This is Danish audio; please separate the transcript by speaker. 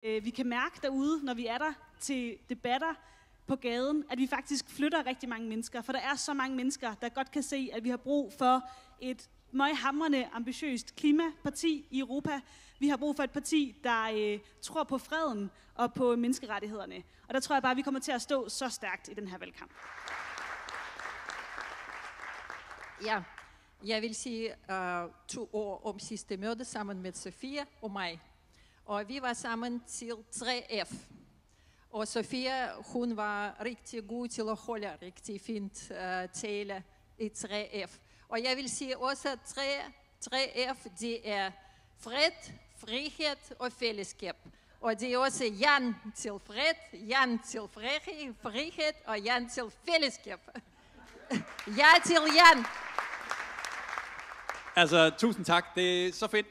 Speaker 1: Vi kan mærke derude, når vi er der til debatter på gaden, at vi faktisk flytter rigtig mange mennesker. For der er så mange mennesker, der godt kan se, at vi har brug for et møghamrende ambitiøst klimaparti i Europa. Vi har brug for et parti, der tror på freden og på menneskerettighederne. Og der tror jeg bare, at vi kommer til at stå så stærkt i den her valgkamp.
Speaker 2: Ja, jeg vil sige 2 ord om sidste møde sammen med Sofia og mig. Og vi var sammen til 3F. Og Sofia, hun var rigtig god til at holde rigtig fint tale i 3F. Og jeg vil sige også, at 3F, det er fred, frihed og fællesskab. Og det er også Jan til fred, Jan til frihed og Jan til fællesskab. Ja til Jan!
Speaker 3: Altså, tusind tak. Det er så fedt.